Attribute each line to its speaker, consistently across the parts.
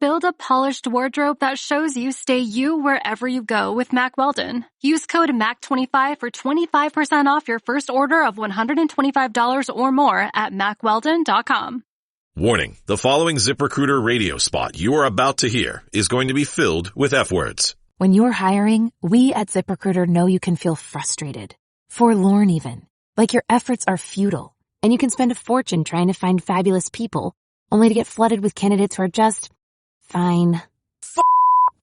Speaker 1: Build a polished wardrobe that shows you stay you wherever you go with Mack Weldon. Use code MAC25 for 25% off your first order of $125 or more at MackWeldon.com.
Speaker 2: Warning, the following ZipRecruiter radio spot you are about to hear is going to be filled with F-words.
Speaker 3: When you're hiring, we at ZipRecruiter know you can feel frustrated, forlorn even, like your efforts are futile, and you can spend a fortune trying to find fabulous people, only to get flooded with candidates who are just fine.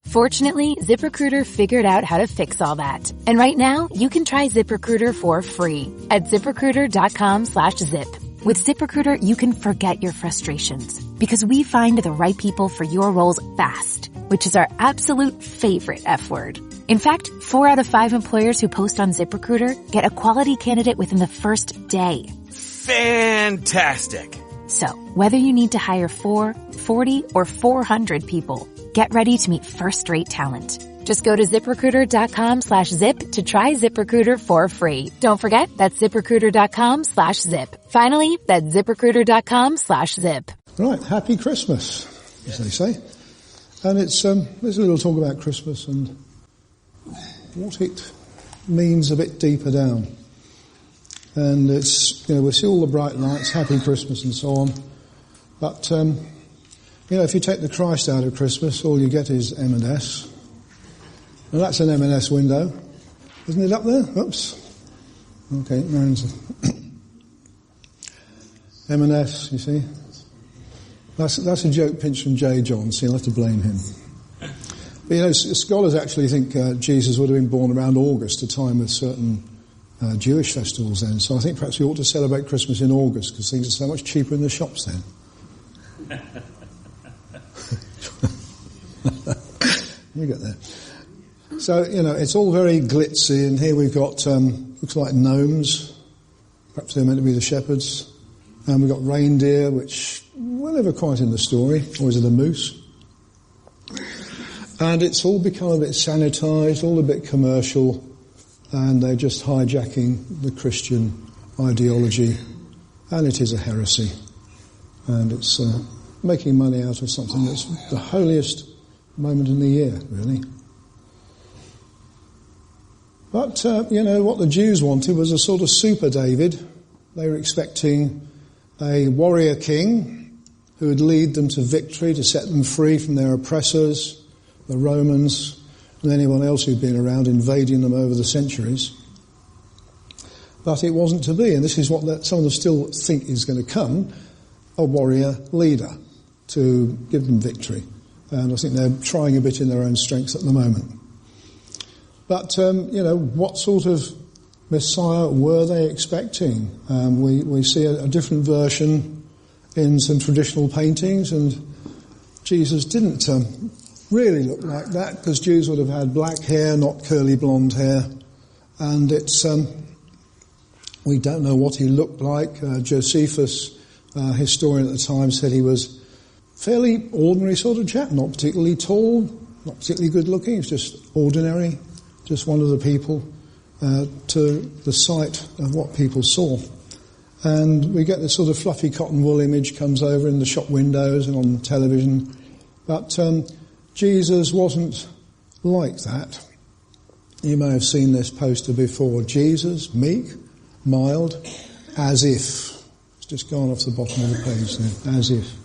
Speaker 3: Fortunately, ZipRecruiter figured out how to fix all that. And right now, you can try ZipRecruiter for free at ZipRecruiter.com/zip. With ZipRecruiter, you can forget your frustrations because we find the right people for your roles fast, which is our absolute favorite F word. In fact, 4 out of 5 employers who post on ZipRecruiter get a quality candidate within the first day.
Speaker 4: Fantastic!
Speaker 3: So, whether you need to hire 4, 40, or 400 people, get ready to meet first-rate talent. Just go to ZipRecruiter.com/zip to try ZipRecruiter for free. Don't forget, that's ZipRecruiter.com/zip. Finally, that's ZipRecruiter.com/zip.
Speaker 5: Right, happy Christmas, as they say. And it's, there's a little talk about Christmas and what it means a bit deeper down. And it's, we see all the bright lights, happy Christmas and so on. But, if you take the Christ out of Christmas, all you get is M&S. And that's an M&S window. Isn't it up there? Oops. Okay, M&S, you see. That's a joke pinched from J. John, so you'll have to blame him. But, scholars actually think Jesus would have been born around August, a time with certain Jewish festivals then. So I think perhaps we ought to celebrate Christmas in August because things are so much cheaper in the shops then. You get there. So, it's all very glitzy, and here we've got, looks like gnomes. Perhaps they're meant to be the shepherds. And we've got reindeer, which were never quite in the story. Or is it a moose? And it's all become a bit sanitized, all a bit commercial, and they're just hijacking the Christian ideology, and it is a heresy. And it's making money out of something that's the holiest moment in the year, really. But, what the Jews wanted was a sort of super David. They were expecting a warrior king who would lead them to victory, to set them free from their oppressors, the Romans, and anyone else who'd been around invading them over the centuries. But it wasn't to be, and this is what some of them still think is going to come, a warrior leader to give them victory. And I think they're trying a bit in their own strength at the moment. But, what sort of Messiah were they expecting? We see a different version in some traditional paintings, and Jesus didn't really look like that, because Jews would have had black hair, not curly blonde hair. And it's, we don't know what he looked like. Josephus, historian at the time, said he was fairly ordinary sort of chap, not particularly tall, not particularly good looking, he was just ordinary, just one of the people to the sight of what people saw. And we get this sort of fluffy cotton wool image comes over in the shop windows and on television. But Jesus wasn't like that. You may have seen this poster before. Jesus, meek, mild, as if. It's just gone off the bottom of the page there, as if.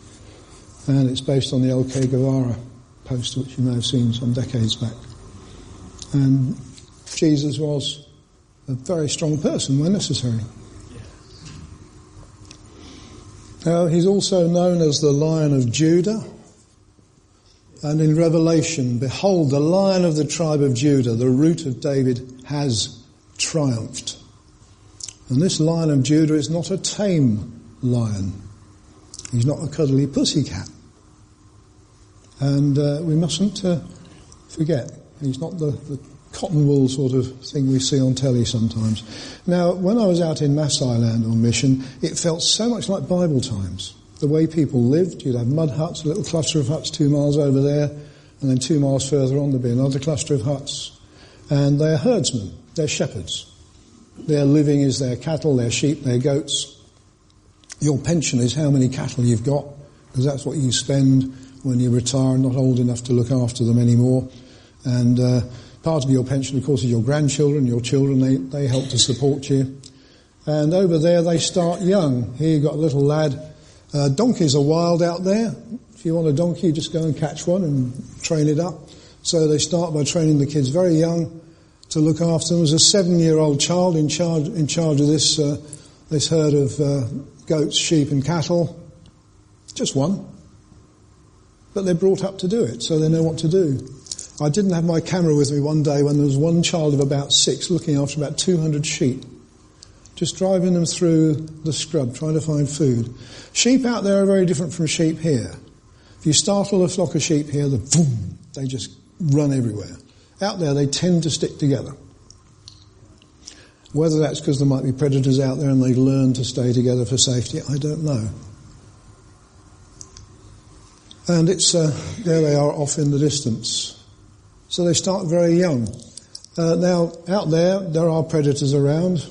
Speaker 5: And it's based on the El Che Guevara poster, which you may have seen some decades back. And Jesus was a very strong person when necessary. Now, he's also known as the Lion of Judah. And in Revelation, behold, the Lion of the tribe of Judah, the root of David, has triumphed. And this Lion of Judah is not a tame lion. He's not a cuddly pussycat. And we mustn't forget, he's not the cotton wool sort of thing we see on telly sometimes. Now, when I was out in Masai land on mission, it felt so much like Bible times. The way people lived, you'd have mud huts, a little cluster of huts 2 miles over there, and then 2 miles further on there'd be another cluster of huts. And they're herdsmen, they're shepherds. Their living is their cattle, their sheep, their goats. Your pension is how many cattle you've got, because that's what you spend when you retire and not old enough to look after them anymore. And part of your pension, of course, is your grandchildren, your children. They help to support you. And over there they start young. Here you've got a little lad. Donkeys are wild out there. If you want a donkey, just go and catch one and train it up. So they start by training the kids very young to look after them. There's a 7-year-old child in charge of this herd of goats, sheep and cattle. Just one. But they're brought up to do it, so they know what to do. I didn't have my camera with me one day when there was one child of about 6 looking after about 200 sheep. Just driving them through the scrub, trying to find food. Sheep out there are very different from sheep here. If you startle a flock of sheep here, they just run everywhere. Out there, they tend to stick together. Whether that's because there might be predators out there and they learn to stay together for safety, I don't know. And it's there they are off in the distance. So they start very young. Now, out there are predators around.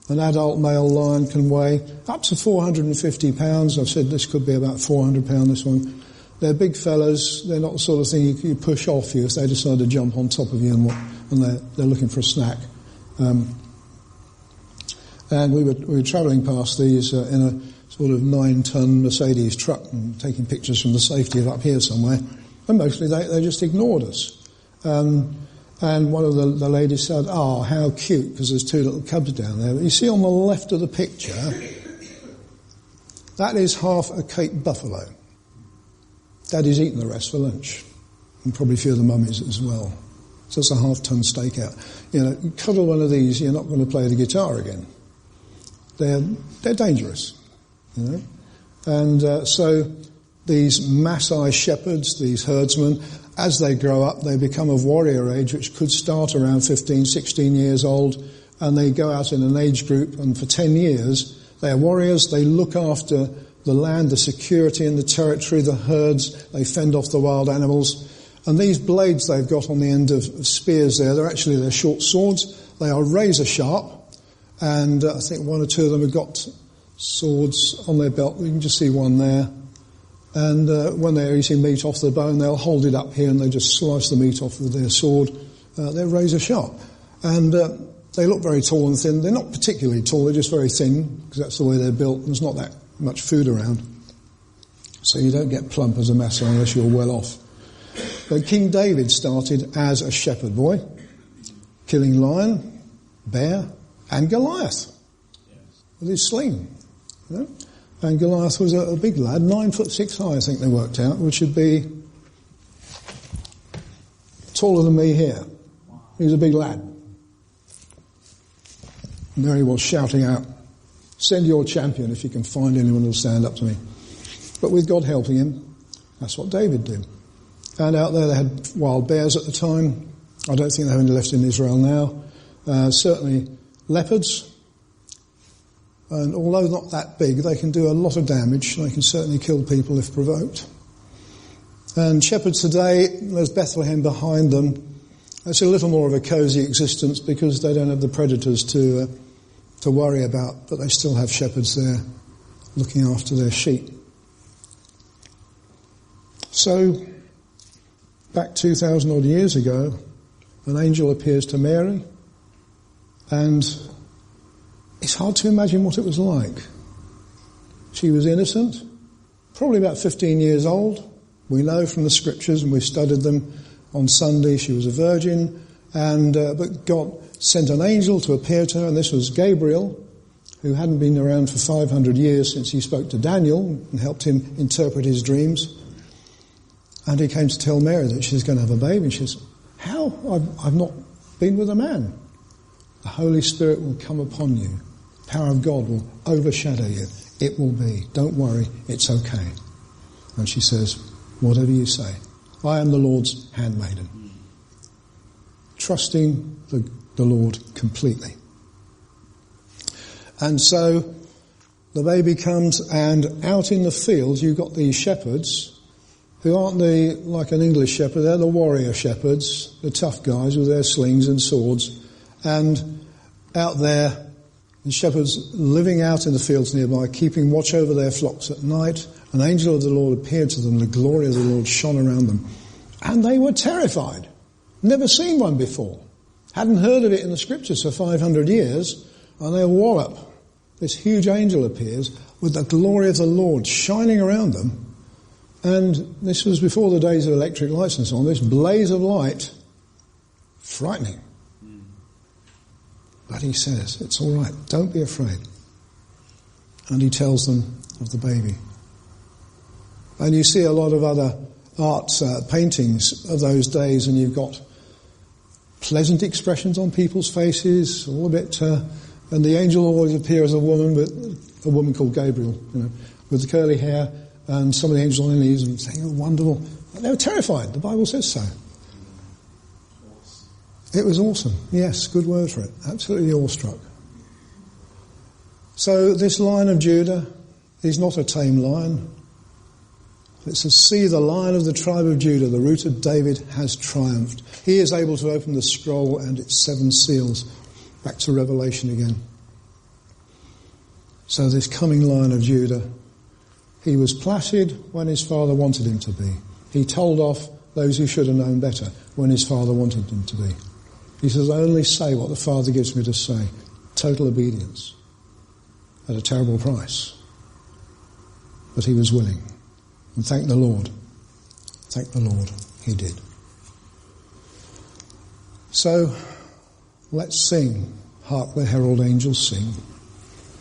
Speaker 5: An adult male lion can weigh up to 450 pounds. I've said this could be about 400 pounds, this one. They're big fellas. They're not the sort of thing you push off you if they decide to jump on top of you and they're looking for a snack. And we were travelling past these in a sort of 9-ton Mercedes truck and taking pictures from the safety of up here somewhere. And mostly they just ignored us. And one of the ladies said, "Oh, how cute," because there's 2 little cubs down there. But you see on the left of the picture, that is half a Cape buffalo. Daddy's eaten the rest for lunch, and probably a few of the mummies as well. So it's a half-ton steak out. You cuddle one of these, you're not going to play the guitar again. They're dangerous, And so these Maasai shepherds, these herdsmen, as they grow up, they become of warrior age, which could start around 15, 16 years old, and they go out in an age group, and for 10 years, they are warriors. They look after the land, the security in the territory, the herds. They fend off the wild animals. And these blades they've got on the end of spears there, they're short swords. They are razor sharp, and I think 1 or 2 of them have got swords on their belt. You can just see one there. And when they're eating meat off the bone, they'll hold it up here and they just slice the meat off with their sword. They're razor sharp. And they look very tall and thin. They're not particularly tall, they're just very thin, because that's the way they're built. There's not that much food around. So you don't get plump as a Maasai unless you're well off. But King David started as a shepherd boy, killing lion, bear, and Goliath with his sling. And Goliath was a big lad, 9'6" high, I think they worked out, which would be taller than me here. He was a big lad. And there he was shouting out, "Send your champion if you can find anyone who'll stand up to me." But with God helping him, that's what David did. And out there they had wild bears at the time. I don't think they have any left in Israel now. Certainly leopards. And although not that big, they can do a lot of damage. They can certainly kill people if provoked. And shepherds today, there's Bethlehem behind them. It's a little more of a cosy existence because they don't have the predators to worry about, but they still have shepherds there looking after their sheep. So, back 2,000 odd years ago, an angel appears to Mary, and it's hard to imagine what it was like. She was innocent, probably about 15 years old. We know from the scriptures, and we've studied them on Sunday, she was a virgin, and but God sent an angel to appear to her, and this was Gabriel, who hadn't been around for 500 years since he spoke to Daniel and helped him interpret his dreams. And he came to tell Mary that she's going to have a baby. And she says, "How? I've not been with a man." The Holy Spirit will come upon you. The power of God will overshadow you. It will be. Don't worry, it's okay. And she says, "Whatever you say. I am the Lord's handmaiden." Trusting the Lord completely. And so the baby comes, and out in the fields you've got these shepherds who aren't like an English shepherd. They're the warrior shepherds, the tough guys with their slings and swords. And out there, the shepherds living out in the fields nearby, keeping watch over their flocks at night, An angel of the Lord appeared to them, the glory of the Lord shone around them. And they were terrified. Never seen one before. Hadn't heard of it in the scriptures for 500 years, and they wallop. This huge angel appears with the glory of the Lord shining around them. And this was before the days of electric lights and so on. This blaze of light, frightening. But he says, it's all right, don't be afraid. And he tells them of the baby. And you see a lot of other art paintings of those days, and you've got pleasant expressions on people's faces, all a bit, and the angel always appears as a woman, but a woman called Gabriel, with the curly hair, and some of the angels on their knees and saying, oh, wonderful. And they were terrified. The Bible says so. It was awesome. Yes, good word for it. Absolutely awestruck. So this Lion of Judah is not a tame lion. It says, see, the Lion of the tribe of Judah, the root of David, has triumphed. He is able to open the scroll and its 7 seals. Back to Revelation again. So this coming Lion of Judah, he was placid when his father wanted him to be. He told off those who should have known better when his father wanted him to be. He says, I only say what the Father gives me to say. Total obedience. At a terrible price. But he was willing. And thank the Lord. Thank the Lord. He did. So, let's sing. Hark the herald angels sing.